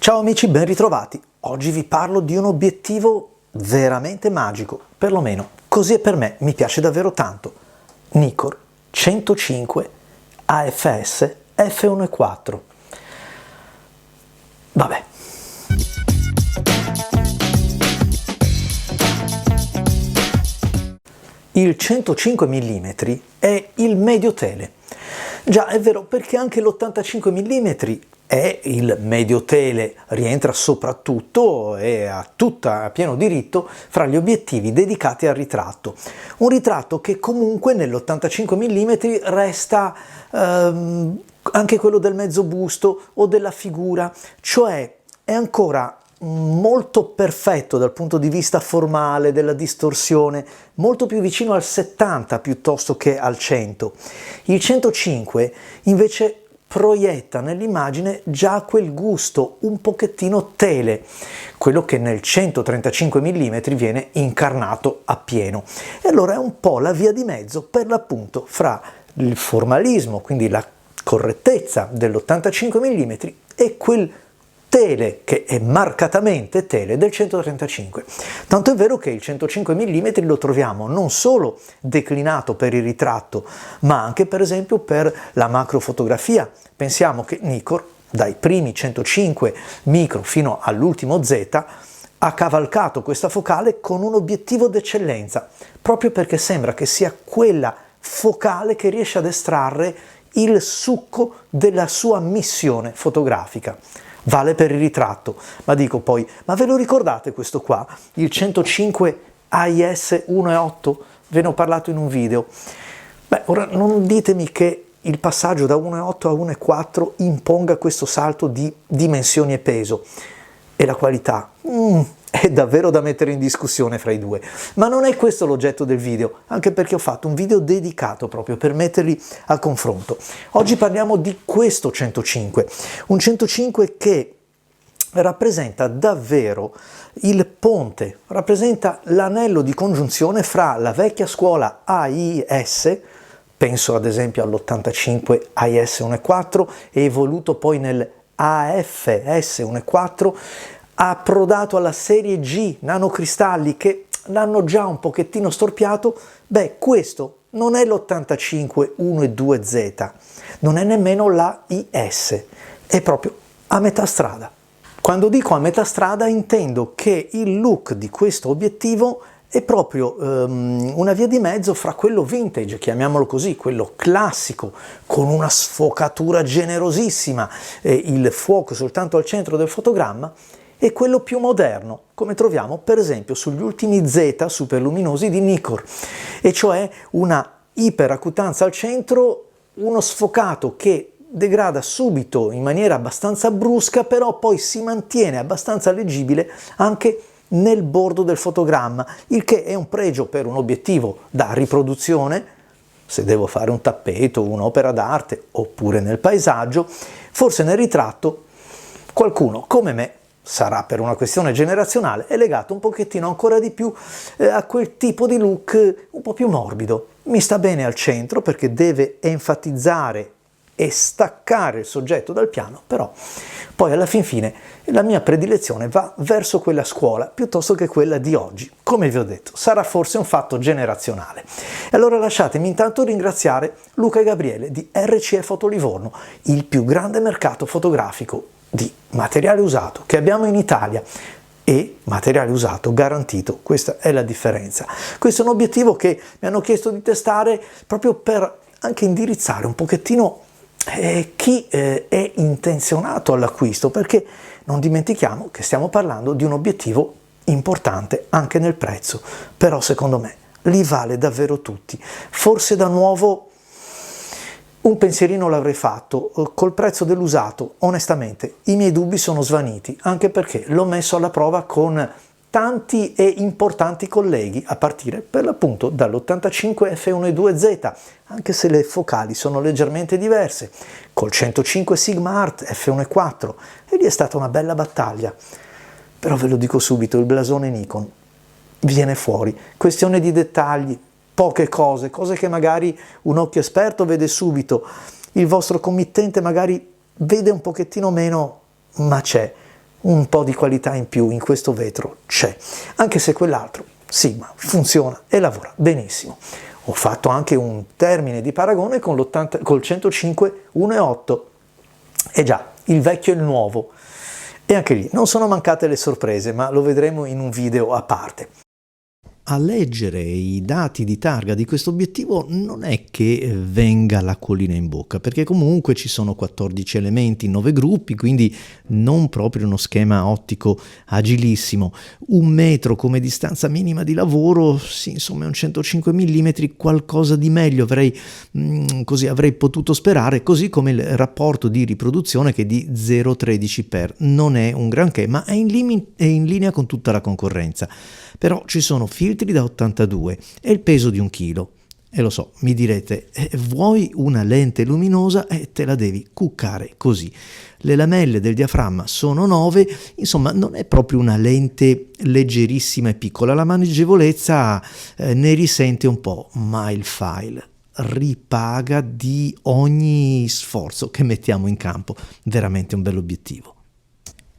Ciao amici, ben ritrovati. Oggi vi parlo di un obiettivo veramente magico, perlomeno così è per me, mi piace davvero tanto. Nikkor 105 AFS f1.4. Vabbè. Il 105 mm è il medio tele. Già, è vero, perché anche l'85 mm è il medio tele, rientra soprattutto e a pieno diritto fra gli obiettivi dedicati al ritratto. Un ritratto che comunque nell'85 mm resta anche quello del mezzo busto o della figura, cioè è ancora molto perfetto dal punto di vista formale, della distorsione, molto più vicino al 70 piuttosto che al 100. Il 105 invece proietta nell'immagine già quel gusto un pochettino tele, quello che nel 135 mm viene incarnato appieno. E allora è un po' la via di mezzo per l'appunto fra il formalismo, quindi la correttezza dell'85 mm e quel tele che è marcatamente tele del 135. Tanto è vero che il 105 mm lo troviamo non solo declinato per il ritratto, ma anche per esempio per la macrofotografia. Pensiamo che Nikkor, dai primi 105 micro fino all'ultimo Z, ha cavalcato questa focale con un obiettivo d'eccellenza, proprio perché sembra che sia quella focale che riesce ad estrarre il succo della sua missione fotografica. Vale per il ritratto, ma dico poi, ma ve lo ricordate questo qua? Il 105 AIS 1.8? Ve ne ho parlato in un video. Beh, ora non ditemi che il passaggio da 1.8 a 1.4 imponga questo salto di dimensioni e peso. E la qualità? È davvero da mettere in discussione fra i due, ma non è questo l'oggetto del video, anche perché ho fatto un video dedicato proprio per metterli a confronto. Oggi parliamo di questo 105, un 105 che rappresenta davvero il ponte, rappresenta l'anello di congiunzione fra la vecchia scuola AIS, penso ad esempio all'85 AIS 1.4, evoluto poi nel AFS 1.4, approdato alla serie G nanocristalli che l'hanno già un pochettino storpiato. Beh, questo non è l'85 1.2Z, non è nemmeno la IS, è proprio a metà strada. Quando dico a metà strada intendo che il look di questo obiettivo è proprio una via di mezzo fra quello vintage, chiamiamolo così, quello classico, con una sfocatura generosissima, il fuoco soltanto al centro del fotogramma, e quello più moderno, come troviamo per esempio sugli ultimi Z superluminosi di Nikkor, e cioè una iperacutanza al centro, uno sfocato che degrada subito in maniera abbastanza brusca, però poi si mantiene abbastanza leggibile anche nel bordo del fotogramma, il che è un pregio per un obiettivo da riproduzione, se devo fare un tappeto, un'opera d'arte, oppure nel paesaggio. Forse nel ritratto qualcuno come me, sarà per una questione generazionale, è legato un pochettino ancora di più a quel tipo di look un po' più morbido. Mi sta bene al centro perché deve enfatizzare e staccare il soggetto dal piano, però poi alla fin fine la mia predilezione va verso quella scuola piuttosto che quella di oggi. Come vi ho detto, sarà forse un fatto generazionale. E allora lasciatemi intanto ringraziare Luca e Gabriele di RCE Foto Livorno, il più grande mercato fotografico di materiale usato che abbiamo in Italia, e materiale usato garantito, questa è la differenza. Questo è un obiettivo che mi hanno chiesto di testare proprio per anche indirizzare un pochettino chi è intenzionato all'acquisto, perché non dimentichiamo che stiamo parlando di un obiettivo importante anche nel prezzo, però secondo me li vale davvero tutti. Forse da nuovo un pensierino l'avrei fatto, col prezzo dell'usato onestamente i miei dubbi sono svaniti, anche perché l'ho messo alla prova con tanti e importanti colleghi, a partire per l'appunto dall'85 f1.2Z, anche se le focali sono leggermente diverse, col 105 Sigma Art f1.4, e lì è stata una bella battaglia. Però ve lo dico subito, il blasone Nikon viene fuori, questione di dettagli, poche cose che magari un occhio esperto vede subito, il vostro committente magari vede un pochettino meno, ma c'è. un po' di qualità in più in questo vetro c'è, anche se quell'altro sì, ma funziona e lavora benissimo. Ho fatto anche un termine di paragone con col 105 1.8, e già, il vecchio e il nuovo, e anche lì non sono mancate le sorprese, ma lo vedremo in un video a parte. A leggere i dati di targa di questo obiettivo non è che venga l'acquolina in bocca, perché comunque ci sono 14 elementi in 9 gruppi, quindi non proprio uno schema ottico agilissimo. 1 metro come distanza minima di lavoro, sì, insomma è un 105 mm, qualcosa di meglio così avrei potuto sperare, così come il rapporto di riproduzione che è di 0,13x. Non è un granché, ma è in linea con tutta la concorrenza. Però ci sono filtri da 82 e il peso di 1 chilo. E lo so, mi direte, vuoi una lente luminosa e te la devi cuccare così. Le lamelle del diaframma sono 9, insomma non è proprio una lente leggerissima e piccola, la maneggevolezza ne risente un po', ma il file ripaga di ogni sforzo che mettiamo in campo. Veramente un bell'obiettivo.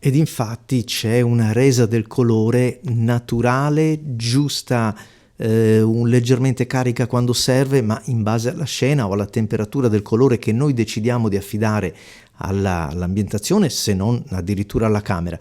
Ed infatti c'è una resa del colore naturale, giusta, leggermente carica quando serve, ma in base alla scena o alla temperatura del colore che noi decidiamo di affidare all'ambientazione, se non addirittura alla camera.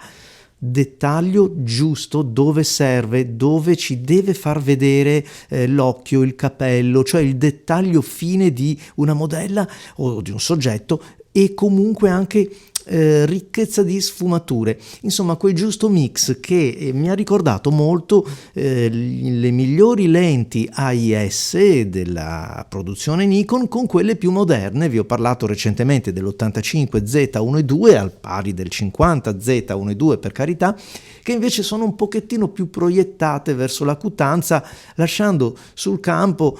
Dettaglio giusto dove serve, dove ci deve far vedere l'occhio, il capello, cioè il dettaglio fine di una modella o di un soggetto, e comunque anche ricchezza di sfumature, insomma quel giusto mix che mi ha ricordato molto le migliori lenti AIS della produzione Nikon con quelle più moderne. Vi ho parlato recentemente dell'85 Z1.2 al pari del 50 Z1.2, per carità, che invece sono un pochettino più proiettate verso la cutanza, lasciando sul campo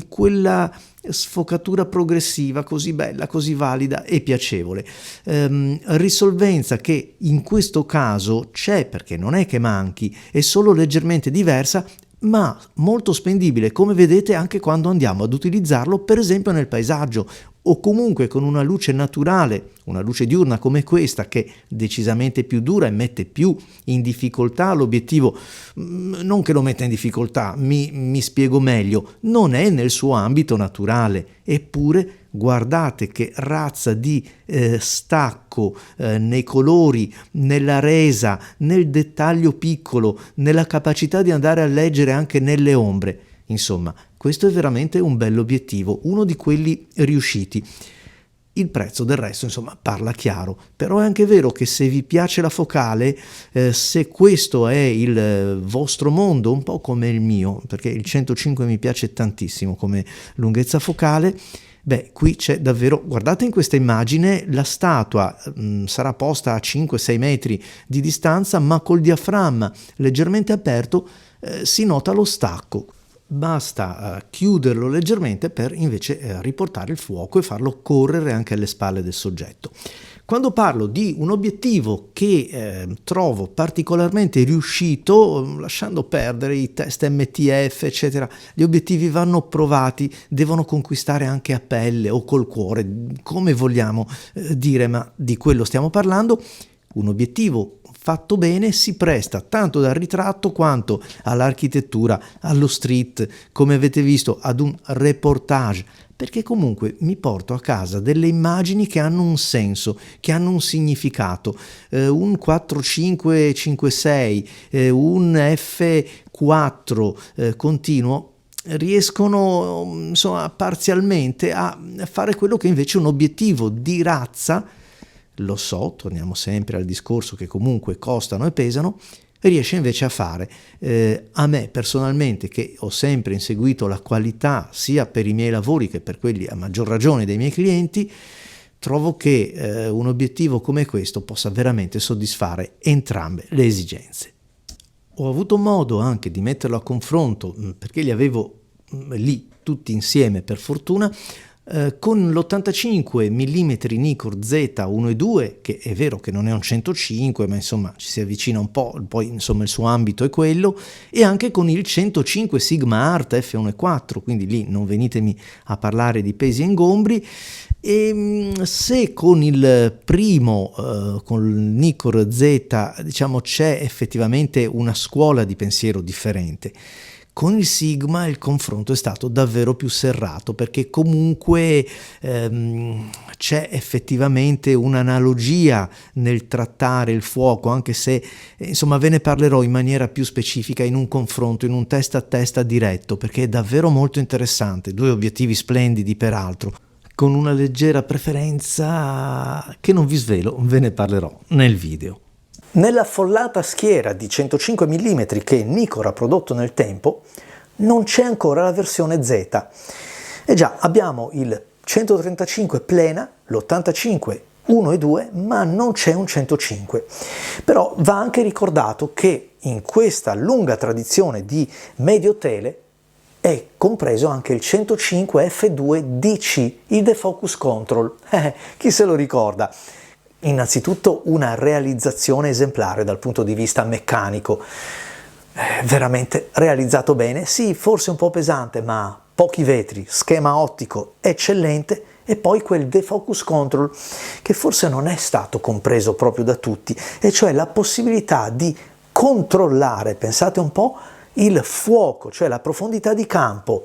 quella sfocatura progressiva così bella, così valida e piacevole. Risolvenza che in questo caso c'è, perché non è che manchi, è solo leggermente diversa, ma molto spendibile, come vedete, anche quando andiamo ad utilizzarlo per esempio nel paesaggio, o comunque con una luce naturale, una luce diurna come questa, che è decisamente più dura e mette più in difficoltà l'obiettivo. Non che lo metta in difficoltà, mi spiego meglio, non è nel suo ambito naturale, eppure guardate che razza di stacco nei colori, nella resa, nel dettaglio piccolo, nella capacità di andare a leggere anche nelle ombre. Insomma, questo è veramente un bell'obiettivo, uno di quelli riusciti. Il prezzo del resto, insomma, parla chiaro, però è anche vero che se vi piace la focale, se questo è il vostro mondo, un po' come il mio, perché il 105 mi piace tantissimo come lunghezza focale, beh, qui c'è davvero, guardate in questa immagine, la statua sarà posta a 5-6 metri di distanza, ma col diaframma leggermente aperto si nota lo stacco. Basta chiuderlo leggermente per invece riportare il fuoco e farlo correre anche alle spalle del soggetto. Quando parlo di un obiettivo che trovo particolarmente riuscito, lasciando perdere i test MTF, eccetera, gli obiettivi vanno provati, devono conquistare anche a pelle o col cuore, come vogliamo dire, ma di quello stiamo parlando. Un obiettivo fatto bene si presta tanto dal ritratto quanto all'architettura, allo street, come avete visto, ad un reportage, perché comunque mi porto a casa delle immagini che hanno un senso, che hanno un significato. Un 4556, un F4 continuo riescono insomma parzialmente a fare quello che invece un obiettivo di razza, lo so, torniamo sempre al discorso che comunque costano e pesano, riesce invece a fare. A me personalmente, che ho sempre inseguito la qualità sia per i miei lavori che per quelli a maggior ragione dei miei clienti, trovo che un obiettivo come questo possa veramente soddisfare entrambe le esigenze. Ho avuto modo anche di metterlo a confronto, perché li avevo lì tutti insieme per fortuna, Con l'85 mm Nikkor Z1.2, che è vero che non è un 105, ma insomma ci si avvicina un po', poi insomma il suo ambito è quello, e anche con il 105 Sigma Art F1.4, quindi lì non venitemi a parlare di pesi e ingombri. E se con il primo, con il Nikkor Z, diciamo c'è effettivamente una scuola di pensiero differente, con il Sigma il confronto è stato davvero più serrato, perché comunque c'è effettivamente un'analogia nel trattare il fuoco, anche se insomma ve ne parlerò in maniera più specifica in un confronto, in un testa a testa diretto, perché è davvero molto interessante. Due obiettivi splendidi peraltro, con una leggera preferenza che non vi svelo, ve ne parlerò nel video. Nell'affollata schiera di 105 mm che Nikkor ha prodotto nel tempo, non c'è ancora la versione Z. E già, abbiamo il 135 plena, l'85 1.2, ma non c'è un 105. Però va anche ricordato che in questa lunga tradizione di medio tele è compreso anche il 105 F2 DC, il defocus control. Chi se lo ricorda? Innanzitutto una realizzazione esemplare dal punto di vista meccanico, veramente realizzato bene, sì, forse un po' pesante, ma pochi vetri, schema ottico eccellente, e poi quel defocus control che forse non è stato compreso proprio da tutti, e cioè la possibilità di controllare, pensate un po', il fuoco, cioè la profondità di campo,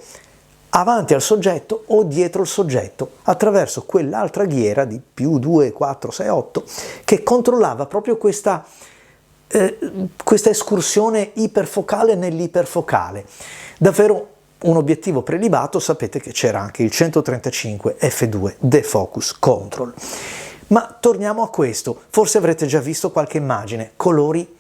avanti al soggetto o dietro il soggetto, attraverso quell'altra ghiera di più 2, 4, 6, 8, che controllava proprio questa escursione iperfocale nell'iperfocale. Davvero un obiettivo prelibato. Sapete che c'era anche il 135 F2 defocus control. Ma torniamo a questo, forse avrete già visto qualche immagine, colori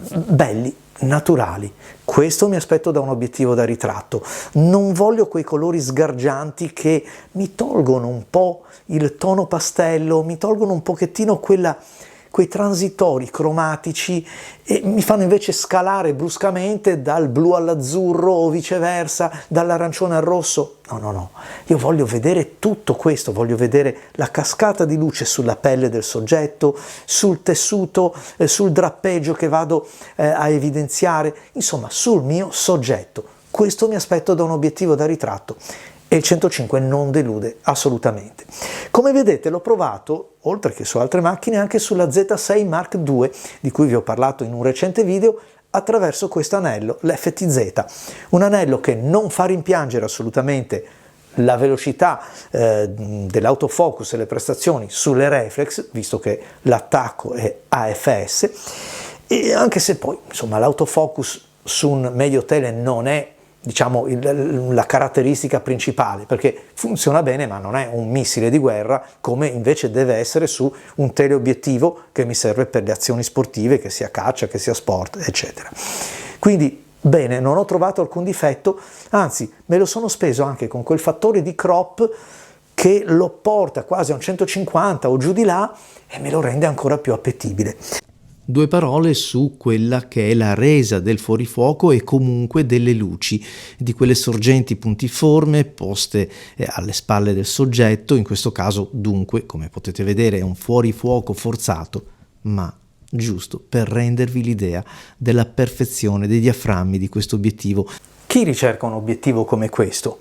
belli, naturali. Questo mi aspetto da un obiettivo da ritratto. Non voglio quei colori sgargianti che mi tolgono un po' il tono pastello, mi tolgono un pochettino quei transitori cromatici e mi fanno invece scalare bruscamente dal blu all'azzurro o viceversa, dall'arancione al rosso. No, io voglio vedere tutto questo, voglio vedere la cascata di luce sulla pelle del soggetto, sul tessuto, sul drappeggio che vado a evidenziare, insomma sul mio soggetto. Questo mi aspetto da un obiettivo da ritratto. E il 105 non delude assolutamente. Come vedete l'ho provato, oltre che su altre macchine, anche sulla Z6 Mark II, di cui vi ho parlato in un recente video, attraverso questo anello, l'FTZ. Un anello che non fa rimpiangere assolutamente la velocità dell'autofocus e le prestazioni sulle reflex, visto che l'attacco è AFS, e anche se poi insomma l'autofocus su un medio tele non è, diciamo, la caratteristica principale, perché funziona bene ma non è un missile di guerra come invece deve essere su un teleobiettivo che mi serve per le azioni sportive, che sia caccia, che sia sport, eccetera. Quindi bene, non ho trovato alcun difetto, anzi me lo sono speso anche con quel fattore di crop che lo porta quasi a un 150 o giù di là e me lo rende ancora più appetibile. Due parole su quella che è la resa del fuorifuoco e comunque delle luci, di quelle sorgenti puntiforme poste alle spalle del soggetto. In questo caso dunque, come potete vedere, è un fuorifuoco forzato, ma giusto per rendervi l'idea della perfezione dei diaframmi di questo obiettivo. Chi ricerca un obiettivo come questo?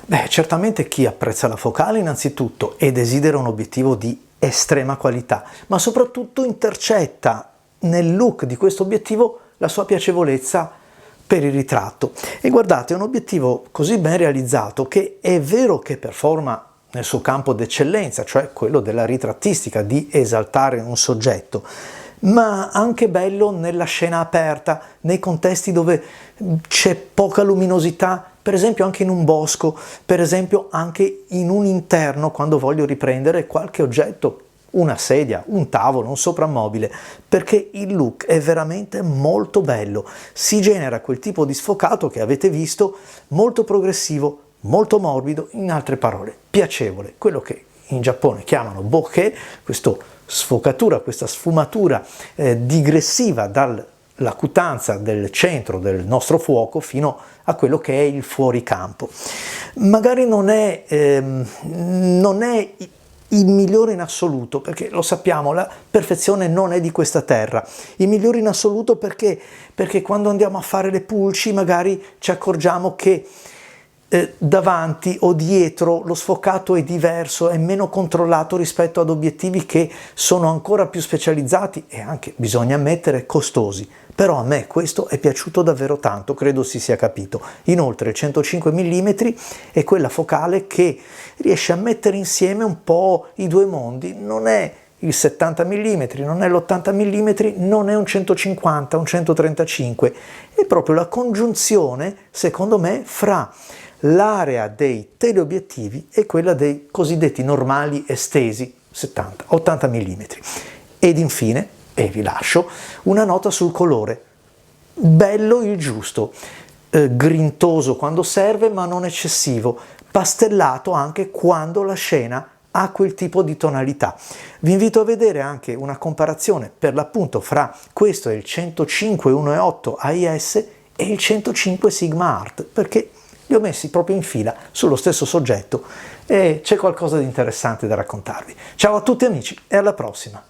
Beh, certamente chi apprezza la focale innanzitutto e desidera un obiettivo di estrema qualità, ma soprattutto intercetta nel look di questo obiettivo la sua piacevolezza per il ritratto. E guardate, è un obiettivo così ben realizzato che è vero che performa nel suo campo d'eccellenza, cioè quello della ritrattistica, di esaltare un soggetto, ma anche bello nella scena aperta, nei contesti dove c'è poca luminosità, per esempio anche in un bosco, per esempio anche in un interno quando voglio riprendere qualche oggetto, una sedia, un tavolo, un soprammobile, perché il look è veramente molto bello. Si genera quel tipo di sfocato che avete visto, molto progressivo, molto morbido, in altre parole, piacevole, quello che in Giappone chiamano bokeh, questa sfocatura, questa sfumatura digressiva dal la cutanza del centro del nostro fuoco fino a quello che è il fuoricampo. Magari non è il migliore in assoluto, perché lo sappiamo, la perfezione non è di questa terra. Il migliore in assoluto perché quando andiamo a fare le pulci magari ci accorgiamo che davanti o dietro lo sfocato è diverso, è meno controllato rispetto ad obiettivi che sono ancora più specializzati e anche, bisogna ammettere, costosi. Però a me questo è piaciuto davvero tanto, credo si sia capito. Inoltre il 105 mm è quella focale che riesce a mettere insieme un po' i due mondi, non è il 70 mm, non è l'80 mm, non è un 150, un 135, è proprio la congiunzione, secondo me, fra l'area dei teleobiettivi e quella dei cosiddetti normali estesi 70-80 mm. Ed infine, e vi lascio, una nota sul colore. Bello il giusto, grintoso quando serve ma non eccessivo, pastellato anche quando la scena ha quel tipo di tonalità. Vi invito a vedere anche una comparazione per l'appunto fra questo è il 105 1.8 AIS e il 105 Sigma Art, perché li ho messi proprio in fila sullo stesso soggetto e c'è qualcosa di interessante da raccontarvi. Ciao a tutti amici e alla prossima!